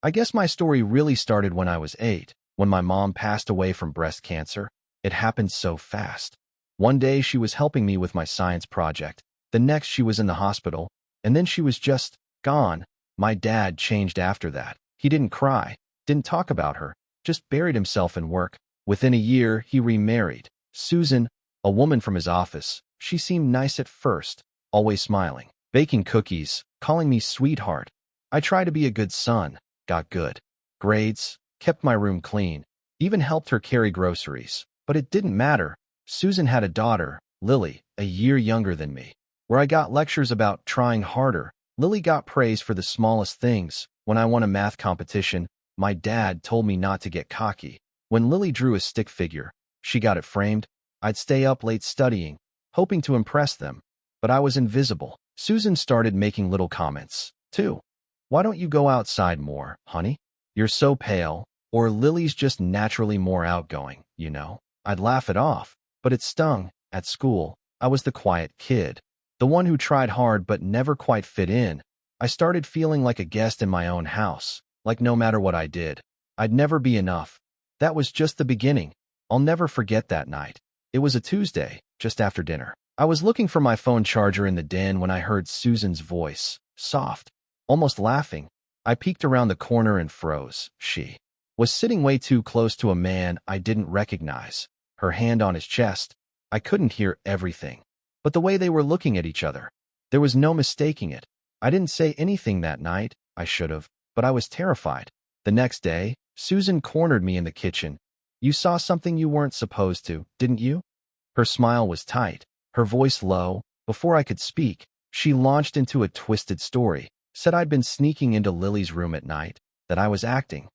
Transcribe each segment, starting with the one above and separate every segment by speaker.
Speaker 1: I guess my story really started when I was 8, when my mom passed away from breast cancer. It happened so fast. One day she was helping me with my science project. The next she was in the hospital, and then she was just gone. My dad changed after that. He didn't cry, didn't talk about her, just buried himself in work. Within a year, he remarried Susan, a woman from his office. She seemed nice at first, always smiling, baking cookies, calling me sweetheart. I tried to be a good son, got good grades, kept my room clean, even helped her carry groceries. But it didn't matter. Susan had a daughter, Lily, a year younger than me. Where I got lectures about trying harder, Lily got praise for the smallest things. When I won a math competition, my dad told me not to get cocky. When Lily drew a stick figure, she got it framed. I'd stay up late studying, hoping to impress them. But I was invisible. Susan started making little comments, too. Why don't you go outside more, honey? You're so pale. Or Lily's just naturally more outgoing, you know? I'd laugh it off, but it stung. At school, I was the quiet kid, the one who tried hard but never quite fit in. I started feeling like a guest in my own house, like no matter what I did, I'd never be enough. That was just the beginning. I'll never forget that night. It was a Tuesday, just after dinner. I was looking for my phone charger in the den when I heard Susan's voice, soft, almost laughing. I peeked around the corner and froze. She was sitting way too close to a man I didn't recognize, her hand on his chest. I couldn't hear everything, but the way they were looking at each other, there was no mistaking it. I didn't say anything that night. I should have, but I was terrified. The next day, Susan cornered me in the kitchen. You saw something you weren't supposed to, didn't you? Her smile was tight, her voice low. Before I could speak, she launched into a twisted story, said I'd been sneaking into Lily's room at night, that I was acting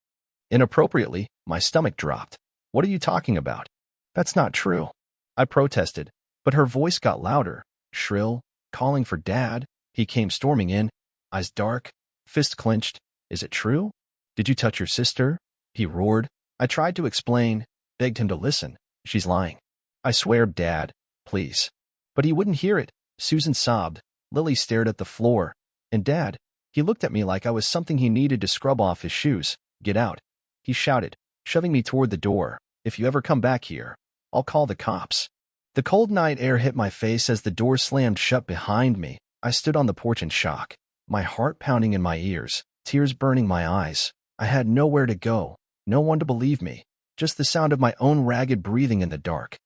Speaker 1: inappropriately. My stomach dropped. What are you talking about? That's not true. I protested, but her voice got louder, shrill, calling for Dad. He came storming in, eyes dark, fist clenched. Is it true? Did you touch your sister? He roared. I tried to explain, begged him to listen. She's lying. I swear, Dad, please. But he wouldn't hear it. Susan sobbed. Lily stared at the floor. And Dad, he looked at me like I was something he needed to scrub off his shoes. Get out, he shouted, shoving me toward the door. If you ever come back here, I'll call the cops. The cold night air hit my face as the door slammed shut behind me. I stood on the porch in shock, my heart pounding in my ears, tears burning my eyes. I had nowhere to go, no one to believe me, just the sound of my own ragged breathing in the dark.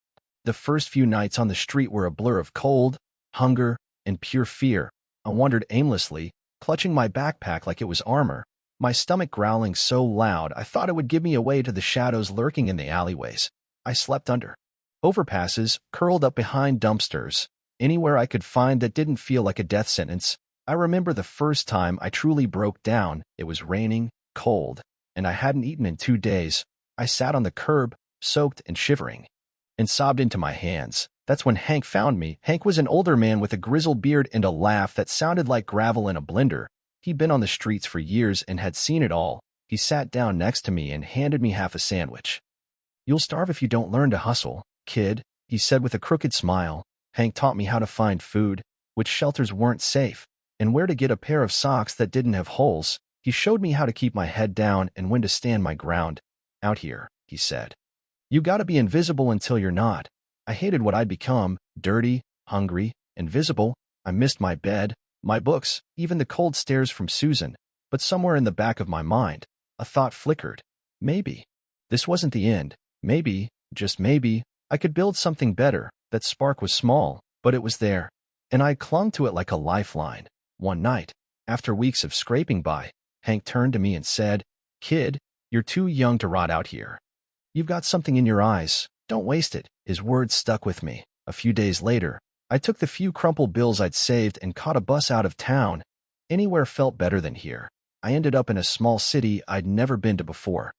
Speaker 1: The first few nights on the street were a blur of cold, hunger, and pure fear. I wandered aimlessly, clutching my backpack like it was armor, my stomach growling so loud I thought it would give me away to the shadows lurking in the alleyways. I slept under overpasses, curled up behind dumpsters, anywhere I could find that didn't feel like a death sentence. I remember the first time I truly broke down. It was raining, cold, and I hadn't eaten in 2 days. I sat on the curb, soaked and shivering, and sobbed into my hands. That's when Hank found me. Hank was an older man with a grizzled beard and a laugh that sounded like gravel in a blender. He'd been on the streets for years and had seen it all. He sat down next to me and handed me half a sandwich. You'll starve if you don't learn to hustle, kid, he said with a crooked smile. Hank taught me how to find food, which shelters weren't safe, and where to get a pair of socks that didn't have holes. He showed me how to keep my head down and when to stand my ground. Out here, he said, you gotta be invisible until you're not. I hated what I'd become, dirty, hungry, invisible. I missed my bed, my books, even the cold stares from Susan. But somewhere in the back of my mind, a thought flickered. Maybe this wasn't the end. Maybe, just maybe, I could build something better. That spark was small, but it was there, and I clung to it like a lifeline. One night, after weeks of scraping by, Hank turned to me and said, kid, you're too young to rot out here. You've got something in your eyes. Don't waste it. His words stuck with me. A few days later, I took the few crumpled bills I'd saved and caught a bus out of town. Anywhere felt better than here. I ended up in a small city I'd never been to before.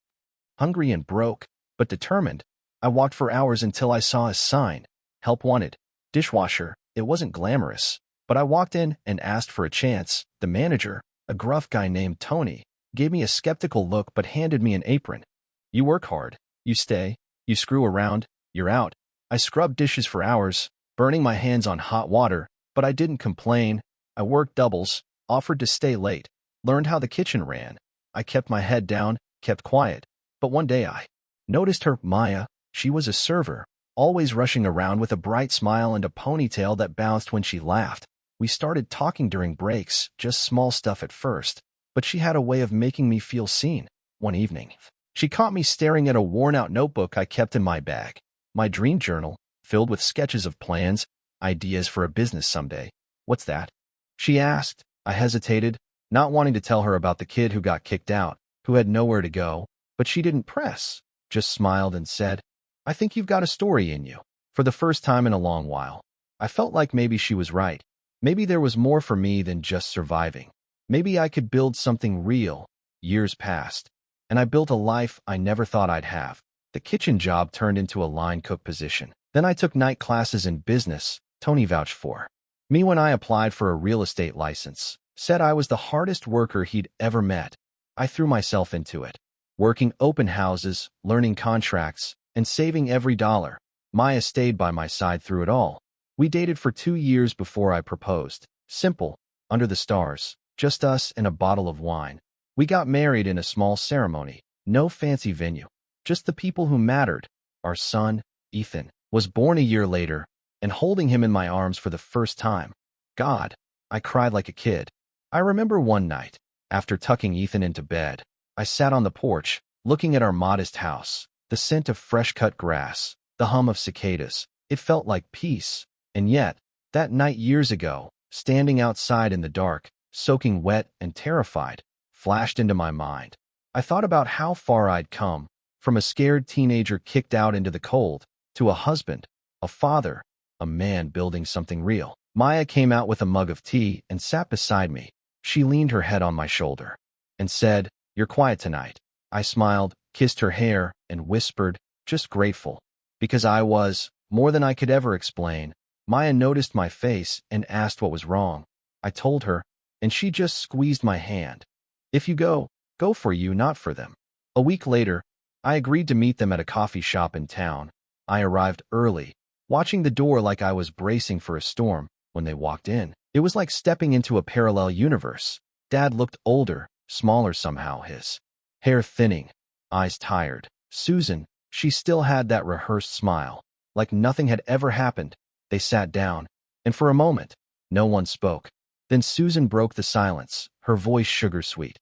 Speaker 1: Hungry and broke, but determined, I walked for hours until I saw a sign. Help wanted. Dishwasher. It wasn't glamorous, but I walked in and asked for a chance. The manager, a gruff guy named Tony, gave me a skeptical look but handed me an apron. You work hard. You stay. You screw around. You're out. I scrubbed dishes for hours, burning my hands on hot water, but I didn't complain. I worked doubles, offered to stay late, learned how the kitchen ran, I kept my head down, kept quiet. But one day I noticed her, Maya. She was a server, always rushing around with a bright smile and a ponytail that bounced when she laughed. We started talking during breaks, just small stuff at first, but she had a way of making me feel seen. One evening, she caught me staring at a worn-out notebook I kept in my bag, my dream journal, filled with sketches of plans, ideas for a business someday. "What's that?" she asked. I hesitated, not wanting to tell her about the kid who got kicked out, who had nowhere to go, but she didn't press, just smiled and said, "I think you've got a story in you." For the first time in a long while, I felt like maybe she was right. Maybe there was more for me than just surviving. Maybe I could build something real. Years passed, and I built a life I never thought I'd have. The kitchen job turned into a line cook position. Then I took night classes in business. Tony vouched for me when I applied for a real estate license. Said I was the hardest worker he'd ever met. I threw myself into it, working open houses, learning contracts, and saving every dollar. Maya stayed by my side through it all. We dated for 2 years before I proposed. Simple, under the stars, just us and a bottle of wine. We got married in a small ceremony, no fancy venue, just the people who mattered. Our son, Ethan, was born a year later, and holding him in my arms for the first time, God, I cried like a kid. I remember one night, after tucking Ethan into bed, I sat on the porch, looking at our modest house, the scent of fresh-cut grass, the hum of cicadas. It felt like peace. And yet, that night years ago, standing outside in the dark, soaking wet and terrified, flashed into my mind. I thought about how far I'd come, from a scared teenager kicked out into the cold, to a husband, a father, a man building something real. Maya came out with a mug of tea and sat beside me. She leaned her head on my shoulder and said, "You're quiet tonight." I smiled, kissed her hair, and whispered, "Just grateful." Because I was, more than I could ever explain. Maya noticed my face and asked what was wrong. I told her, and she just squeezed my hand. "If you go for you, not for them." A week later, I agreed to meet them at a coffee shop in town. I arrived early, watching the door like I was bracing for a storm. When they walked in, it was like stepping into a parallel universe. Dad looked older, smaller somehow, his hair thinning, eyes tired. Susan, she still had that rehearsed smile, like nothing had ever happened. They sat down, and for a moment, no one spoke. Then Susan broke the silence, her voice sugar-sweet.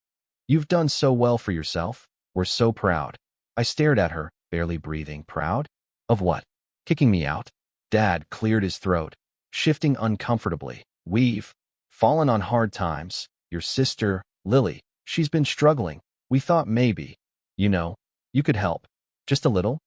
Speaker 1: "You've done so well for yourself. We're so proud." I stared at her, barely breathing. Proud? Of what? Kicking me out? Dad cleared his throat, shifting uncomfortably. "We've fallen on hard times. Your sister, Lily, she's been struggling. We thought maybe, you could help. Just a little."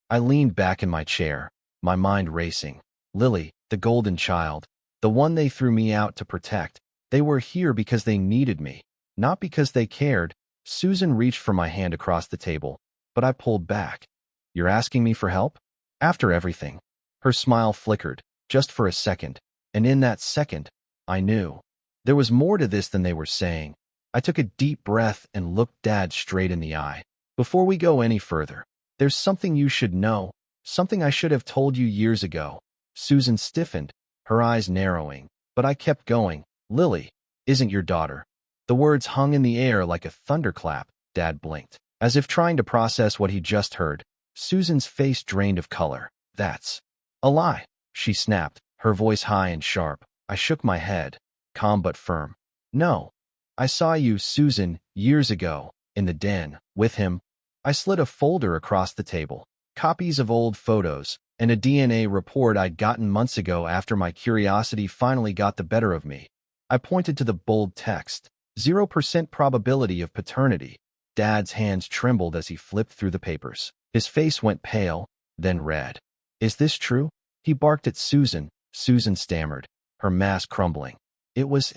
Speaker 1: I leaned back in my chair, my mind racing. Lily, the golden child, the one they threw me out to protect. They were here because they needed me, not because they cared. Susan reached for my hand across the table, but I pulled back. "You're asking me for help? After everything?" Her smile flickered, just for a second, and in that second, I knew. There was more to this than they were saying. I took a deep breath and looked Dad straight in the eye. "Before we go any further, there's something you should know, something I should have told you years ago." Susan stiffened, her eyes narrowing, but I kept going. "Lily isn't your daughter." The words hung in the air like a thunderclap. Dad blinked, as if trying to process what he just heard. Susan's face drained of color. "That's a lie," she snapped, her voice high and sharp. I shook my head, calm but firm. "No. I saw you, Susan, years ago, in the den, with him." I slid a folder across the table, copies of old photos, and a DNA report I'd gotten months ago after my curiosity finally got the better of me. I pointed to the bold text, 0% probability of paternity. Dad's hands trembled as he flipped through the papers. His face went pale, then red. "Is this true?" He barked at Susan. Susan stammered, her mask crumbling. It was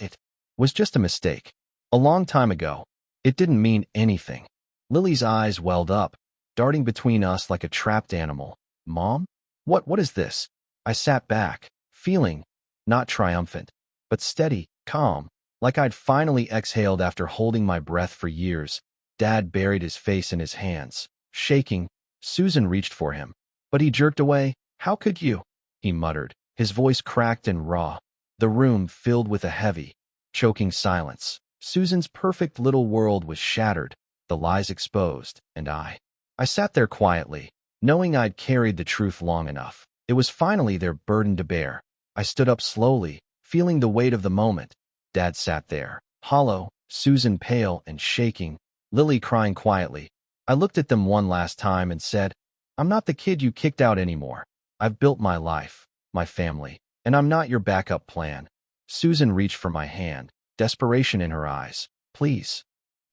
Speaker 1: just a mistake. A long time ago. It didn't mean anything." Lily's eyes welled up, darting between us like a trapped animal. "Mom? What is this?" I sat back, feeling, not triumphant, but steady, calm, like I'd finally exhaled after holding my breath for years. Dad buried his face in his hands, shaking. Susan reached for him, but he jerked away. "How could you?" he muttered, his voice cracked and raw. The room filled with a heavy, choking silence. Susan's perfect little world was shattered, the lies exposed, and I sat there quietly, knowing I'd carried the truth long enough. It was finally their burden to bear. I stood up slowly, feeling the weight of the moment. Dad sat there, hollow, Susan pale and shaking, Lily crying quietly. I looked at them one last time and said, "I'm not the kid you kicked out anymore. I've built my life, my family, and I'm not your backup plan." Susan reached for my hand, desperation in her eyes. "Please.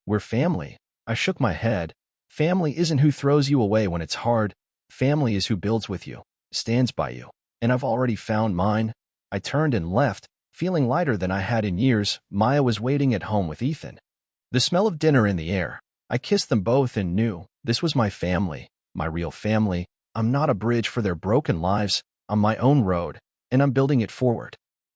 Speaker 1: We're family." I shook my head. "Family isn't who throws you away when it's hard. Family is who builds with you, stands by you. And I've already found mine." I turned and left, feeling lighter than I had in years. Maya was waiting at home with Ethan. The smell of dinner in the air. I kissed them both and knew this was my family, my real family. I'm not a bridge for their broken lives. I'm my own road, and I'm building it forward.